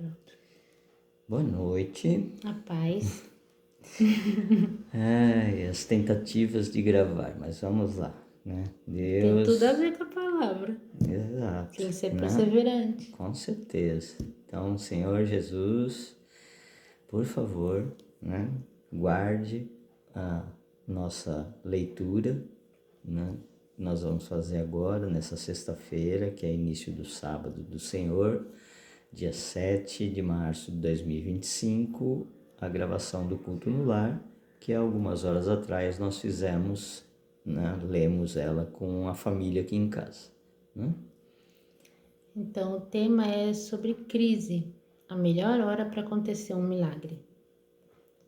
Pronto. Boa noite. A paz. Ai, as tentativas de gravar, mas vamos lá, né? Tem tudo a Deus, ver com a palavra. exato, Tem que ser né? perseverante. Com certeza. Então, Senhor Jesus, por favor, né? Guarde a nossa leitura, né? Nós vamos fazer agora, nessa sexta-feira, que é início do sábado do Senhor, dia 7 de março de 2025, a gravação do culto no lar, que algumas horas atrás nós fizemos, né? Lemos ela com a família aqui em casa, né? Então, o tema é sobre crise, a melhor hora para acontecer um milagre.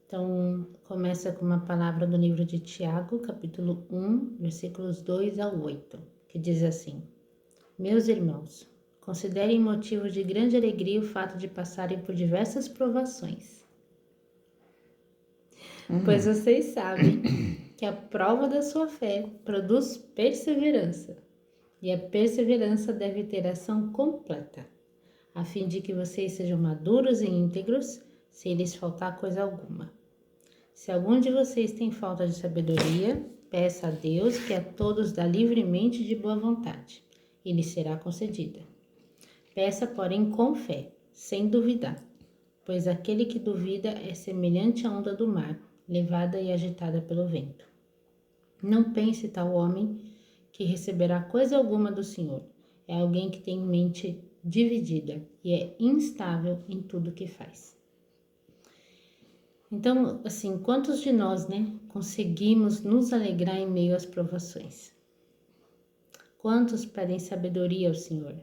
Então, começa com uma palavra do livro de Tiago, capítulo 1, versículos 2 ao 8, que diz assim: Meus irmãos, considerem motivo de grande alegria o fato de passarem por diversas provações, pois vocês sabem que a prova da sua fé produz perseverança, e a perseverança deve ter ação completa, a fim de que vocês sejam maduros e íntegros, sem lhes faltar coisa alguma. Se algum de vocês tem falta de sabedoria, peça a Deus, que a todos dá livremente de boa vontade, e lhe será concedida. Peça, porém, com fé, sem duvidar, pois aquele que duvida é semelhante à onda do mar, levada e agitada pelo vento. Não pense tal homem que receberá coisa alguma do Senhor. É alguém que tem mente dividida e é instável em tudo que faz. Então, assim, quantos de nós, né, conseguimos nos alegrar em meio às provações? Quantos pedem sabedoria ao Senhor?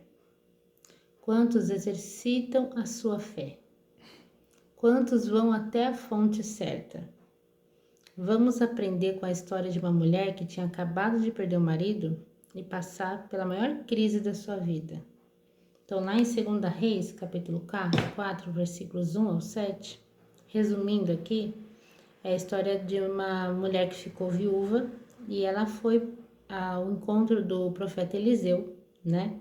Quantos exercitam a sua fé? Quantos vão até a fonte certa? Vamos aprender com a história de uma mulher que tinha acabado de perder o marido e passar pela maior crise da sua vida. Então, lá em 2 Reis, capítulo 4, versículos 1 ao 7, resumindo aqui, é a história de uma mulher que ficou viúva e ela foi ao encontro do profeta Eliseu, né?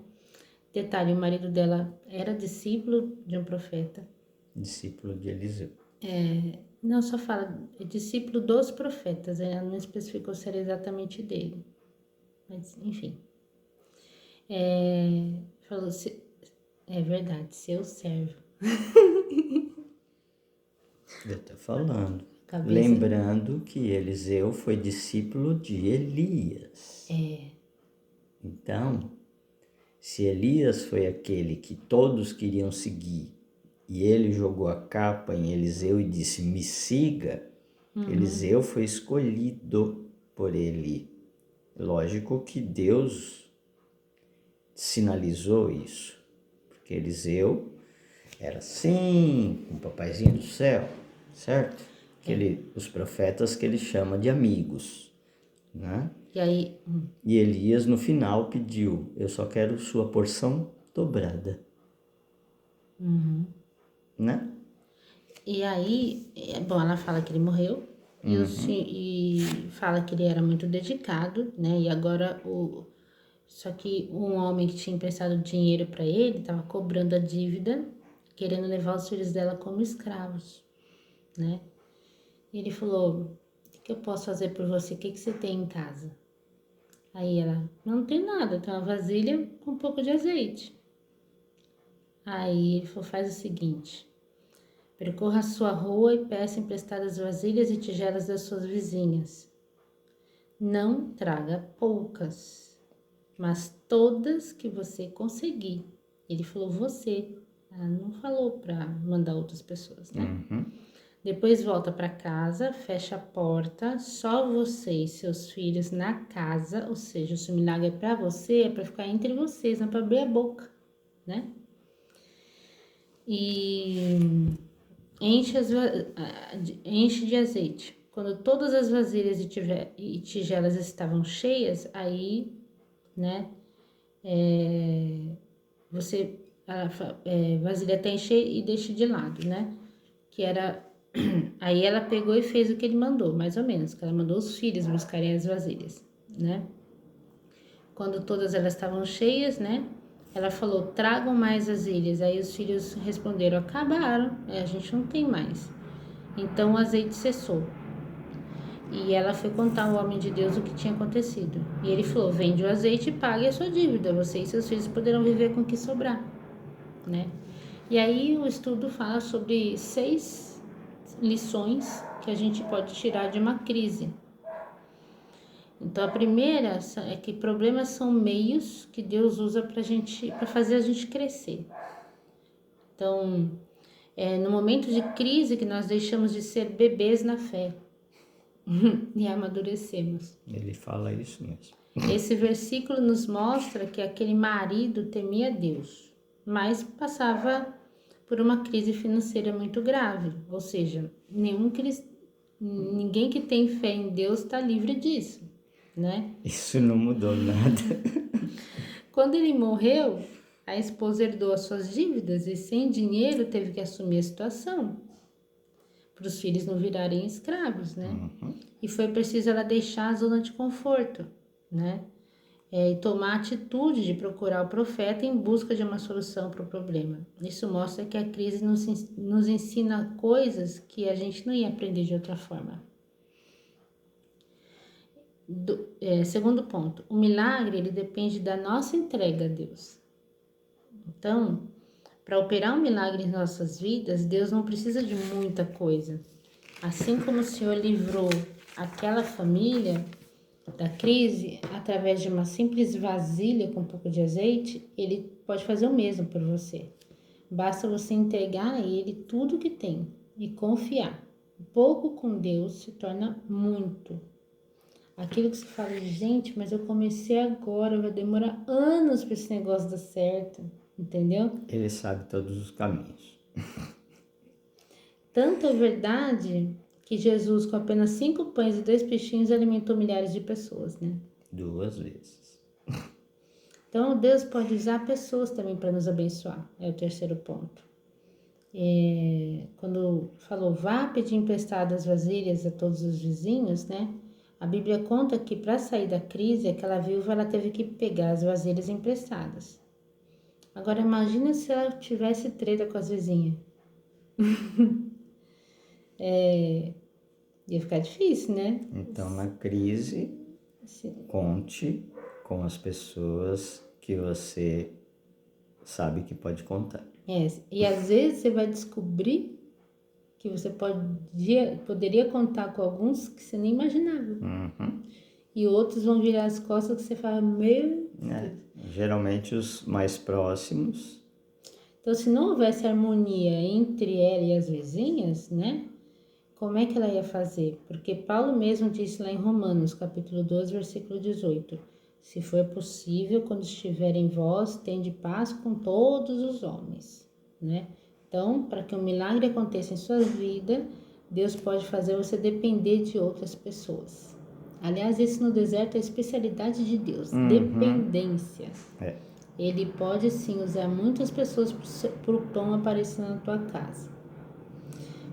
Detalhe, o marido dela era discípulo de um profeta. Discípulo de Eliseu. Não, só fala discípulo dos profetas, ela não especificou se era exatamente dele. Mas, enfim. Falou, é verdade, seu servo. Eu estou falando. Cabeça. Lembrando que Eliseu foi discípulo de Elias. Então, se Elias foi aquele que todos queriam seguir e ele jogou a capa em Eliseu e disse, me siga, Eliseu foi escolhido por ele. Lógico que Deus sinalizou isso, porque Eliseu era assim, um papaizinho do céu, certo? Os profetas que ele chama de amigos, né? E aí, E Elias no final pediu, eu só quero sua porção dobrada, né? e aí, bom, ela fala que ele morreu e fala que ele era muito dedicado, né? E agora só que um homem que tinha emprestado dinheiro para ele estava cobrando a dívida, querendo levar os filhos dela como escravos, né? E ele falou: o que eu posso fazer por você? O que você tem em casa? Aí ela: não tem nada, tem uma vasilha com um pouco de azeite. Aí ele falou: faz o seguinte. Percorra a sua rua e peça emprestadas vasilhas e tigelas das suas vizinhas. Não traga poucas, mas todas que você conseguir. Ele falou você, ela não falou para mandar outras pessoas, né? Depois volta para casa, fecha a porta, só você e seus filhos na casa, ou seja, se o milagre é para você, é para ficar entre vocês, não é para abrir a boca, né? E enche de azeite. Quando todas as vasilhas e tigelas estavam cheias, aí, né, vasilha até encher e deixa de lado, né? Que era, aí ela pegou e fez o que ele mandou, mais ou menos, que ela mandou os filhos buscarem as vasilhas, né? Quando todas elas estavam cheias, né? Ela falou, tragam mais vasilhas. Aí os filhos responderam, acabaram, a gente não tem mais. Então o azeite cessou. E ela foi contar ao homem de Deus o que tinha acontecido. E ele falou, vende o azeite e pague a sua dívida. Você e seus filhos poderão viver com o que sobrar, né? E aí o estudo fala sobre 6 lições que a gente pode tirar de uma crise. Então a primeira é que problemas são meios que Deus usa para fazer a gente crescer. Então, é no momento de crise que nós deixamos de ser bebês na fé e amadurecemos. Ele fala isso mesmo. Esse versículo nos mostra que aquele marido temia Deus, mas passava por uma crise financeira muito grave. Ou seja, ninguém que tem fé em Deus está livre disso, né? Isso não mudou nada. Quando ele morreu, a esposa herdou as suas dívidas e sem dinheiro teve que assumir a situação para os filhos não virarem escravos, né? E foi preciso ela deixar a zona de conforto, né? E tomar a atitude de procurar o profeta em busca de uma solução para o problema. Isso mostra que a crise nos ensina coisas que a gente não ia aprender de outra forma. Segundo ponto, o milagre ele depende da nossa entrega a Deus. Então, para operar um milagre em nossas vidas, Deus não precisa de muita coisa. Assim como o Senhor livrou aquela família da crise através de uma simples vasilha com um pouco de azeite, Ele pode fazer o mesmo por você. Basta você entregar a Ele tudo que tem e confiar. Pouco com Deus se torna muito. Aquilo que você fala, gente, mas eu comecei agora, vai demorar anos para esse negócio dar certo, entendeu? Ele sabe todos os caminhos. Tanto é verdade que Jesus, com apenas 5 pães e 2 peixinhos, alimentou milhares de pessoas, né? 2 vezes. Então, Deus pode usar pessoas também para nos abençoar, é o terceiro ponto. Quando falou, vá pedir emprestado as vasilhas a todos os vizinhos, né? A Bíblia conta que para sair da crise, aquela viúva ela teve que pegar as vasilhas emprestadas. Agora, imagina se ela tivesse treta com as vizinhas. Ia ficar difícil, né? Então, na crise, Sim. conte com as pessoas que você sabe que pode contar. E às vezes você vai descobrir que você poderia contar com alguns que você nem imaginava. E outros vão virar as costas que você fala, meu Deus. Geralmente os mais próximos. Então, se não houvesse harmonia entre ela e as vizinhas, né? Como é que ela ia fazer? Porque Paulo mesmo disse lá em Romanos, capítulo 12, versículo 18. Se for possível, quando estiver em vós, tende paz com todos os homens, né? Então, para que um milagre aconteça em sua vida, Deus pode fazer você depender de outras pessoas. Aliás, isso no deserto é a especialidade de Deus, dependência. Ele pode sim usar muitas pessoas para o pão aparecer na tua casa.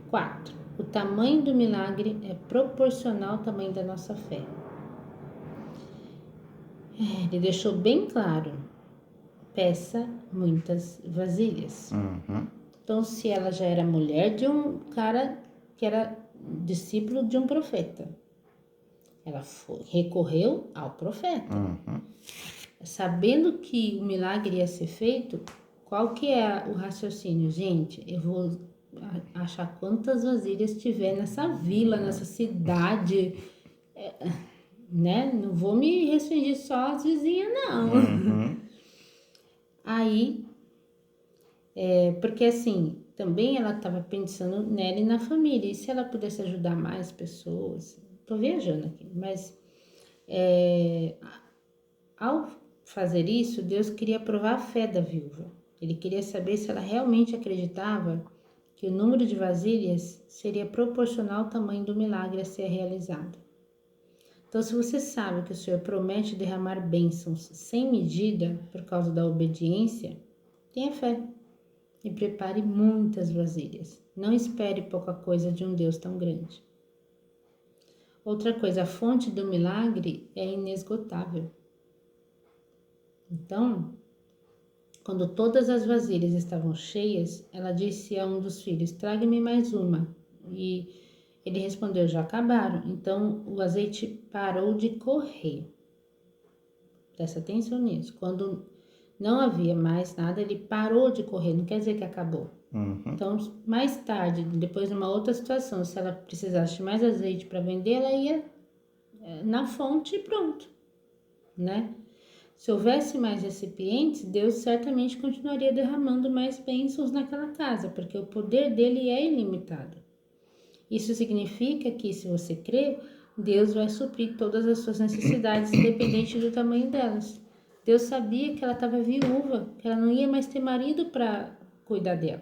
4. O tamanho do milagre é proporcional ao tamanho da nossa fé. Ele deixou bem claro, peça muitas vasilhas. Então, se ela já era mulher de um cara que era discípulo de um profeta, ela recorreu ao profeta. Sabendo que o milagre ia ser feito, qual que é o raciocínio? Gente, eu vou achar quantas vasilhas tiver nessa vila, nessa cidade, né? Não vou me restringir só às vizinhas, não. Aí, porque assim, também ela estava pensando nela e na família, e se ela pudesse ajudar mais pessoas, tô viajando aqui, mas ao fazer isso, Deus queria provar a fé da viúva. Ele queria saber se ela realmente acreditava que o número de vasilhas seria proporcional ao tamanho do milagre a ser realizado. Então, se você sabe que o Senhor promete derramar bênçãos sem medida por causa da obediência, tenha fé e prepare muitas vasilhas. Não espere pouca coisa de um Deus tão grande. Outra coisa, a fonte do milagre é inesgotável. Então, Quando todas as vasilhas estavam cheias, ela disse a um dos filhos: traga-me mais uma. E ele respondeu: já acabaram. Então o azeite parou de correr. Presta atenção nisso. Quando não havia mais nada, ele parou de correr. Não quer dizer que acabou. Então, mais tarde, depois de uma outra situação, se ela precisasse de mais azeite para vender, ela ia na fonte e pronto, né? Se houvesse mais recipientes, Deus certamente continuaria derramando mais bênçãos naquela casa, porque o poder dele é ilimitado. Isso significa que, se você crê, Deus vai suprir todas as suas necessidades, independente do tamanho delas. Deus sabia que ela estava viúva, que ela não ia mais ter marido para cuidar dela.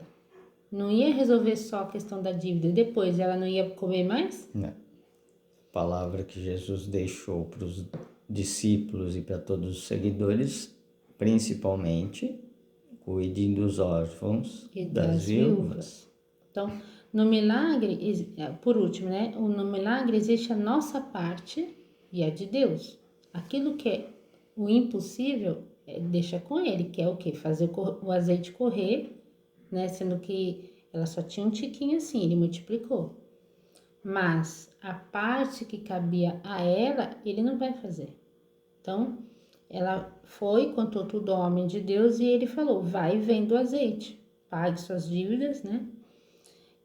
Não ia resolver só a questão da dívida. Depois, ela não ia comer mais? Não. Palavra que Jesus deixou para os discípulos e para todos os seguidores, principalmente, cuidem dos órfãos E das das viúvas. Então, no milagre, por último, né? No milagre existe a nossa parte e a de Deus. Aquilo que é o impossível, deixa com ele, que é o quê? Fazer o azeite correr, né? Sendo que ela só tinha um tiquinho assim, ele multiplicou. Mas a parte que cabia a ela, ele não vai fazer. Então, ela foi, contou tudo ao homem de Deus e ele falou: vai e venda o azeite, pague suas dívidas, né?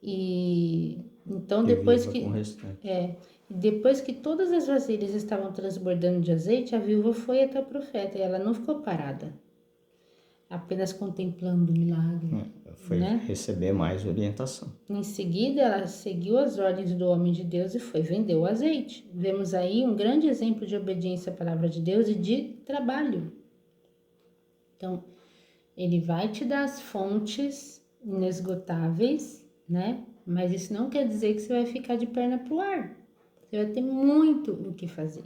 E então E viva com o restante. depois que todas as vasilhas estavam transbordando de azeite, a viúva foi até o profeta e ela não ficou parada, apenas contemplando o milagre, Foi né? receber mais orientação. Em seguida, ela seguiu as ordens do homem de Deus e foi vender o azeite. Vemos aí um grande exemplo de obediência à palavra de Deus e de trabalho. Então, ele vai te dar as fontes inesgotáveis, né? Mas isso não quer dizer que você vai ficar de perna pro ar. Você vai ter muito o que fazer.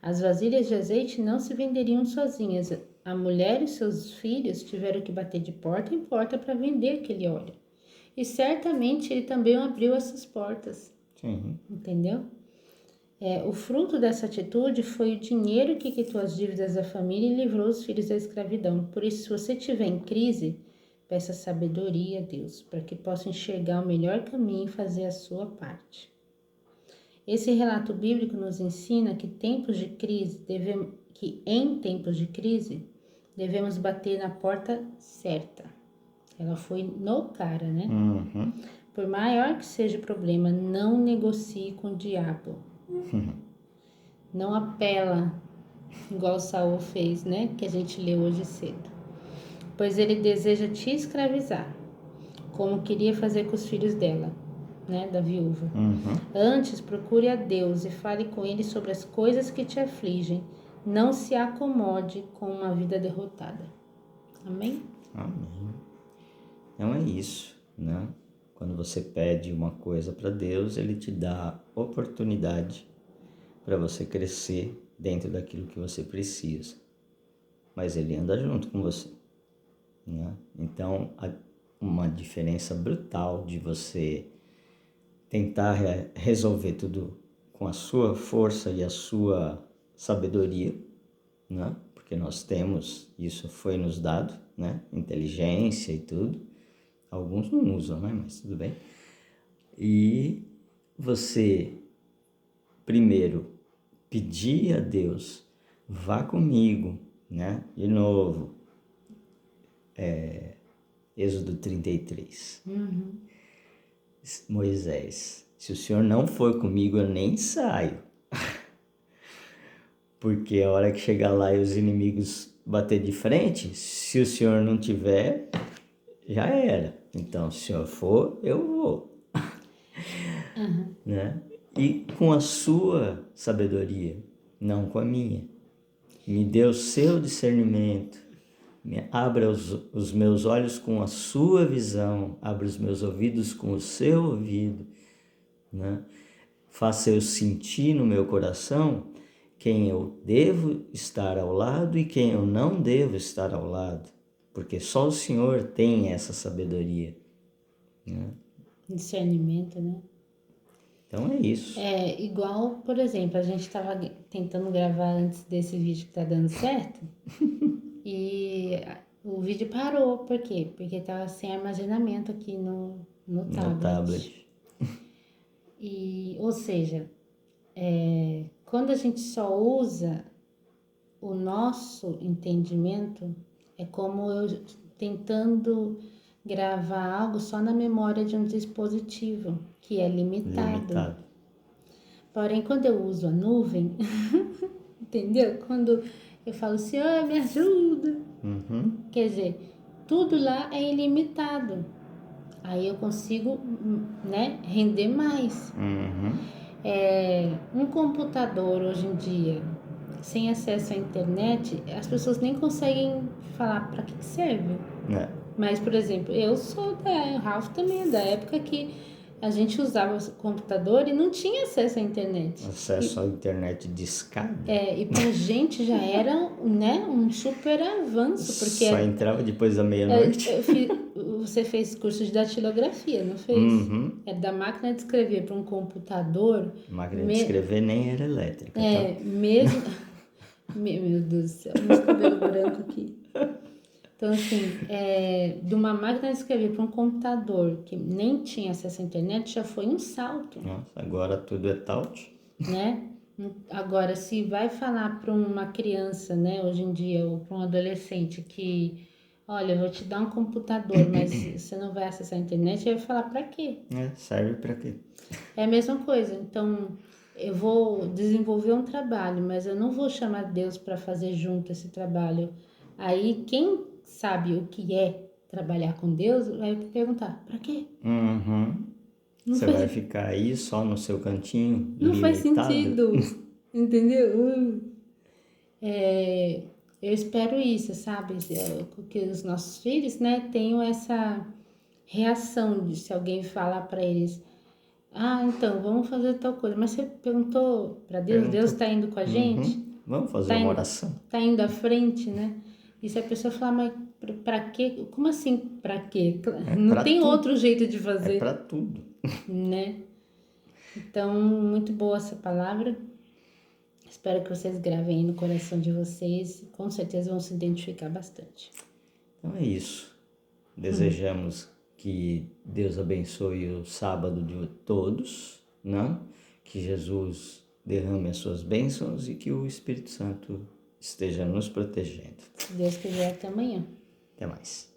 As vasilhas de azeite não se venderiam sozinhas. A mulher e seus filhos tiveram que bater de porta em porta para vender aquele óleo. E certamente ele também abriu essas portas. Sim. Entendeu? O fruto dessa atitude foi o dinheiro que quitou as dívidas da família e livrou os filhos da escravidão. Por isso, se você estiver em crise, peça sabedoria a Deus, para que possa enxergar o melhor caminho e fazer a sua parte. Esse relato bíblico nos ensina que em tempos de crise, devemos bater na porta certa. Ela foi no cara, né? Por maior que seja o problema, não negocie com o diabo. Não apela, igual Saul fez, né? Que a gente leu hoje cedo. Pois ele deseja te escravizar, como queria fazer com os filhos dela, né? Da viúva. Antes, procure a Deus e fale com ele sobre as coisas que te afligem. Não se acomode com uma vida derrotada. Amém? Amém. Então é isso, né? Quando você pede uma coisa para Deus, Ele te dá oportunidade para você crescer dentro daquilo que você precisa. Mas Ele anda junto com você, né? Então, uma diferença brutal de você tentar resolver tudo com a sua força e a sua sabedoria, né? Porque nós temos, isso foi nos dado, né? Inteligência e tudo. Alguns não usam, né? Mas tudo bem. E você, primeiro, pedir a Deus, vá comigo, né? De novo, Êxodo 33. Moisés, se o Senhor não for comigo, eu nem saio. Porque a hora que chegar lá e os inimigos bater de frente, se o Senhor não tiver, já era. Então, se o Senhor for, eu vou. Né? E com a sua sabedoria, não com a minha. Me dê o seu discernimento. Abra os meus olhos com a sua visão. Abra os meus ouvidos com o seu ouvido. Né? Faça eu sentir no meu coração quem eu devo estar ao lado e quem eu não devo estar ao lado. Porque só o Senhor tem essa sabedoria. Né? Discernimento, né? Então é isso. É igual, por exemplo, a gente estava tentando gravar antes desse vídeo que tá dando certo. E O vídeo parou, por quê? Porque tava sem armazenamento aqui no No tablet. tablet. Ou seja, quando a gente só usa o nosso entendimento, é como eu tentando gravar algo só na memória de um dispositivo, que é limitado. Porém, quando eu uso a nuvem, entendeu? Quando eu falo, Senhor, me ajuda. Quer dizer, tudo lá é ilimitado. Aí eu consigo, né, render mais. Um computador hoje em dia, sem acesso à internet, as pessoas nem conseguem falar para que serve. Mas, por exemplo, o Ralph também é da época que a gente usava o computador e não tinha acesso à internet. Acesso à internet discada. E pra gente já era, né, um super avanço, porque só entrava depois da meia-noite. Você fez curso de datilografia, não fez? É da máquina de escrever para um computador. Máquina de escrever nem era elétrica. Mesmo. Meu Deus do céu, meus cabelos brancos aqui. Então, assim, de uma máquina de escrever para um computador que nem tinha acesso à internet já foi um salto. Nossa, agora tudo é touch. Né? Agora, se vai falar para uma criança, né, hoje em dia, ou para um adolescente que, olha, eu vou te dar um computador, mas você não vai acessar a internet, ele vai falar para quê? Serve para quê? É a mesma coisa. Então, eu vou desenvolver um trabalho, mas eu não vou chamar Deus para fazer junto esse trabalho. Aí, quem sabe o que é trabalhar com Deus vai perguntar, para quê? Você vai ficar aí só no seu cantinho, não limitado? faz sentido, entendeu? Eu espero isso, sabe? Que os nossos filhos, né, tenham essa reação de se alguém falar para eles, então, vamos fazer tal coisa. Mas você perguntou para Deus, Deus está indo com a gente? Vamos fazer uma oração? Tá indo à frente, né? E se a pessoa falar, mas para quê? Como assim para quê? Não tem outro jeito de fazer. É para tudo. Né? Então, muito boa essa palavra. Espero que vocês gravem aí no coração de vocês. Com certeza vão se identificar bastante. Então é isso. Desejamos que Deus abençoe o sábado de todos, né? Que Jesus derrame as suas bênçãos e que o Espírito Santo esteja nos protegendo. Se Deus quiser, até amanhã. Até mais.